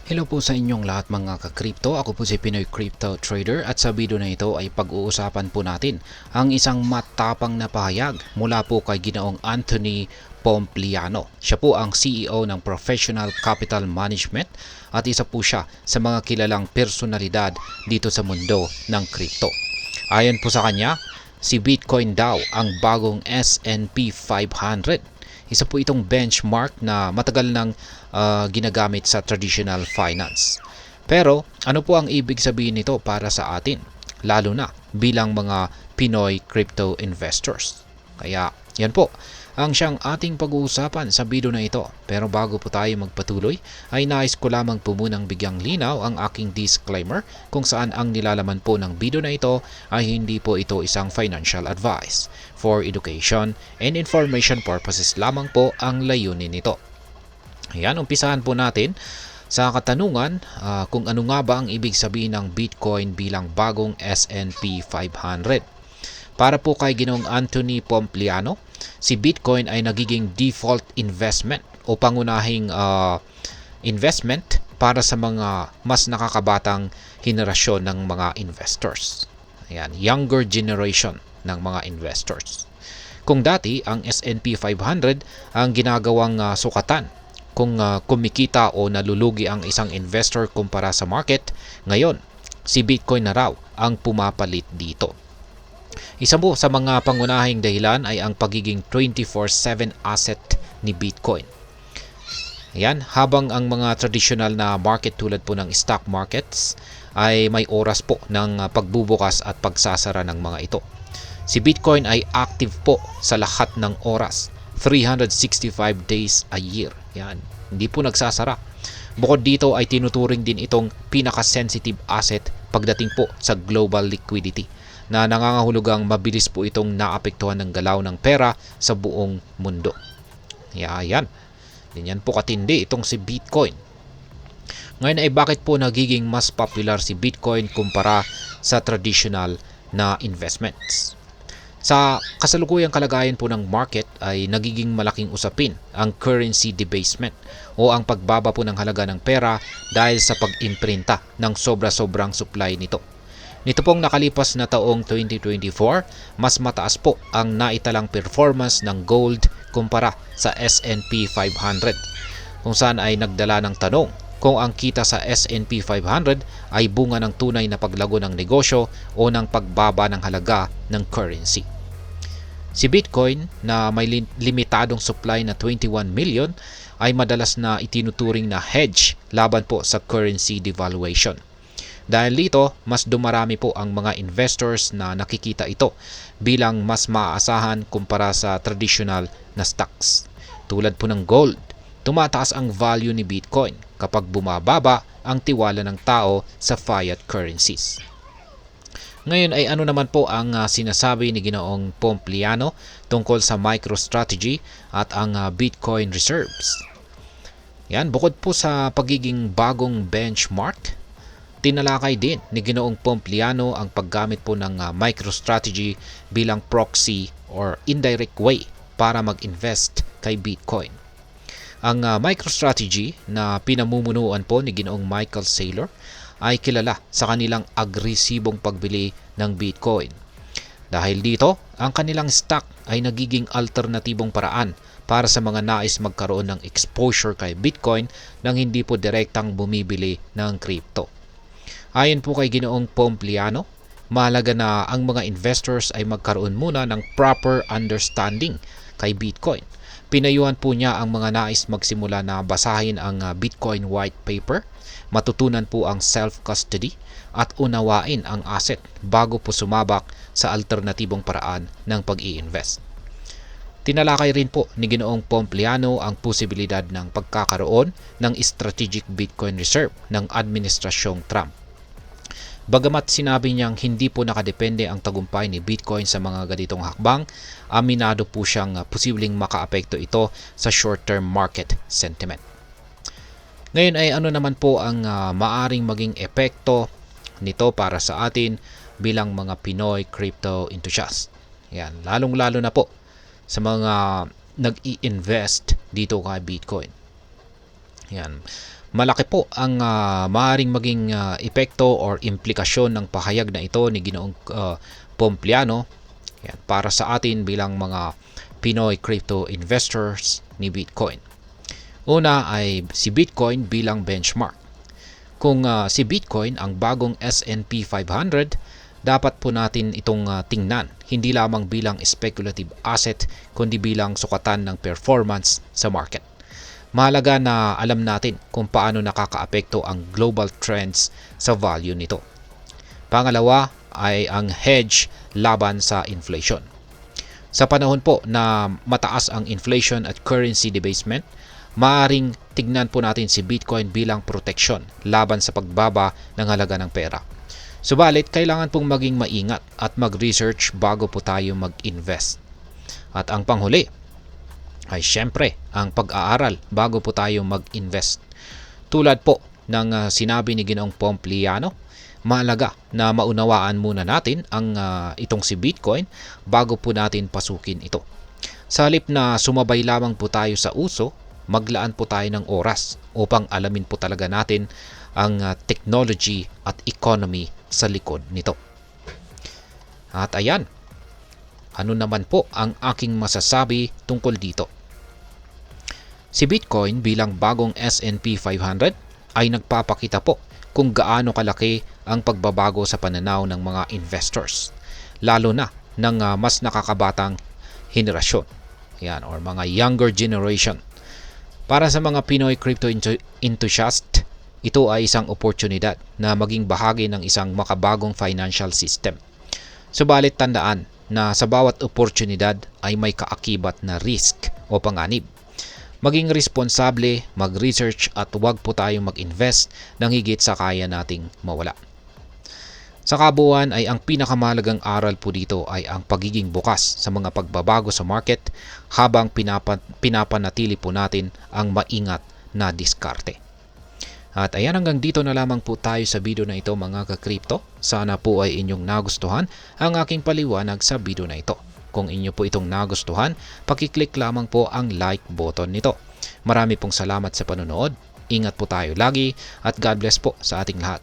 Hello po sa inyong lahat mga ka-crypto. Ako po si Pinoy Crypto Trader at sa video na ito ay pag-uusapan po natin ang isang matapang na pahayag mula po kay Ginoong Anthony Pompliano. Siya po ang CEO ng Professional Capital Management at isa po siya sa mga kilalang personalidad dito sa mundo ng crypto. Ayon po sa kanya, si Bitcoin daw ang bagong S&P 500. Isa po itong benchmark na matagal nang ginagamit sa traditional finance. Pero ano po ang ibig sabihin nito para sa atin? Lalo na bilang mga Pinoy crypto investors. Kaya yan po ang siyang ating pag-uusapan sa video na ito. Pero bago po tayo magpatuloy, ay nais ko lamang po munang bigyang linaw ang aking disclaimer kung saan ang nilalaman po ng video na ito ay hindi po ito isang financial advice. For education and information purposes lamang po ang layunin nito. Ayan, umpisahan po natin sa katanungan kung ano nga ba ang ibig sabihin ng Bitcoin bilang bagong S&P 500. Para po kay Ginoong Anthony Pompliano, si Bitcoin ay nagiging default investment o pangunahing investment para sa mga mas nakakabatang henerasyon ng mga investors. Ayan, younger generation ng mga investors. Kung dati ang S&P 500 ang ginagawang sukatan kung kumikita o nalulugi ang isang investor kumpara sa market, ngayon si Bitcoin na raw ang pumapalit dito. Isa po sa mga pangunahing dahilan ay ang pagiging 24/7 asset ni Bitcoin. Ayan, habang ang mga traditional na market tulad po ng stock markets ay may oras po ng pagbubukas at pagsasara ng mga ito. Si Bitcoin ay active po sa lahat ng oras, 365 days a year. Yan, hindi po nagsasara. Bukod dito ay tinuturing din itong pinaka-sensitive asset pagdating po sa global liquidity, na nangangahulugang mabilis po itong naapektuhan ng galaw ng pera sa buong mundo. Yan. Ganyan po katindi itong si Bitcoin. Ngayon ay bakit po nagiging mas popular si Bitcoin kumpara sa traditional na investments? Sa kasalukuyang kalagayan po ng market ay nagiging malaking usapin ang currency debasement o ang pagbaba po ng halaga ng pera dahil sa pag-imprinta ng sobra-sobrang supply nito. Nito pong nakalipas na taong 2024, mas mataas po ang naitalang performance ng gold kumpara sa S&P 500, kung saan ay nagdala ng tanong kung ang kita sa S&P 500 ay bunga ng tunay na paglago ng negosyo o ng pagbaba ng halaga ng currency. Si Bitcoin na may limitadong supply na 21 million ay madalas na itinuturing na hedge laban po sa currency devaluation. Dahil dito, mas dumarami po ang mga investors na nakikita ito bilang mas maaasahan kumpara sa traditional na stocks. Tulad po ng gold, tumataas ang value ni Bitcoin kapag bumababa ang tiwala ng tao sa fiat currencies. Ngayon ay ano naman po ang sinasabi ni Ginoong Pompliano tungkol sa MicroStrategy at ang Bitcoin reserves. Yan, bukod po sa pagiging bagong benchmark, tinalakay din ni Ginoong Pompliano ang paggamit po ng MicroStrategy bilang proxy or indirect way para mag-invest kay Bitcoin. Ang MicroStrategy na pinamumunuan po ni Ginoong Michael Saylor ay kilala sa kanilang agresibong pagbili ng Bitcoin. Dahil dito, ang kanilang stock ay nagiging alternatibong paraan para sa mga nais magkaroon ng exposure kay Bitcoin nang hindi po direktang bumibili ng crypto. Ayon po kay Ginoong Pompliano, mahalaga na ang mga investors ay magkaroon muna ng proper understanding kay Bitcoin. Pinayuhan po niya ang mga nais magsimula na basahin ang Bitcoin white paper, matutunan po ang self-custody at unawain ang asset bago po sumabak sa alternatibong paraan ng pag-i-invest. Tinalakay rin po ni Ginoong Pompliano ang posibilidad ng pagkakaroon ng strategic Bitcoin reserve ng Administrasyong Trump. Bagamat sinabi niyang hindi po nakadepende ang tagumpay ni Bitcoin sa mga ganitong hakbang, aminado po siyang posibleng makaapekto ito sa short-term market sentiment. Ngayon ay ano naman po ang maaring maging epekto nito para sa atin bilang mga Pinoy crypto enthusiast. Yan, lalong-lalo na po sa mga nag-i-invest dito kay Bitcoin. Yan. Malaki po ang maaaring maging epekto or implikasyon ng pahayag na ito ni Ginoong Pompliano yan, para sa atin bilang mga Pinoy crypto investors ni Bitcoin. Una ay si Bitcoin bilang benchmark. Kung si Bitcoin ang bagong S&P 500, dapat po natin itong tingnan hindi lamang bilang speculative asset kundi bilang sukatan ng performance sa market. Mahalaga na alam natin kung paano nakakaapekto ang global trends sa value nito. Pangalawa ay ang hedge laban sa inflation. Sa panahon po na mataas ang inflation at currency debasement, maaaring tignan po natin si Bitcoin bilang proteksyon laban sa pagbaba ng halaga ng pera. Subalit, kailangan pong maging maingat at mag-research bago po tayo mag-invest. At ang panghuli ay syempre ang pag-aaral bago po tayo mag-invest. Tulad po ng sinabi ni Ginoong Pompliano, mahalaga na maunawaan muna natin ang itong si Bitcoin bago po natin pasukin ito. Sa halip na sumabay lamang po tayo sa uso, maglaan po tayo ng oras upang alamin po talaga natin ang technology at economy sa likod nito. At ayan, ano naman po ang aking masasabi tungkol dito? Si Bitcoin bilang bagong S&P 500 ay nagpapakita po kung gaano kalaki ang pagbabago sa pananaw ng mga investors, lalo na ng mas nakakabatang henerasyon, yan, or mga younger generation. Para sa mga Pinoy crypto enthusiast, ito ay isang oportunidad na maging bahagi ng isang makabagong financial system. Subalit tandaan na sa bawat oportunidad ay may kaakibat na risk o panganib. Maging responsable, mag-research at huwag po tayong mag-invest ng higit sa kaya nating mawala. Sa kabuuan ay ang pinakamahalagang aral po dito ay ang pagiging bukas sa mga pagbabago sa market habang pinapanatili po natin ang maingat na diskarte. At ayan, hanggang dito na lamang po tayo sa video na ito mga ka-crypto. Sana po ay inyong nagustuhan ang aking paliwanag sa video na ito. Kung inyo po itong nagustuhan, pakiclick lamang po ang like button nito. Marami pong salamat sa panonood. Ingat po tayo lagi at God bless po sa ating lahat.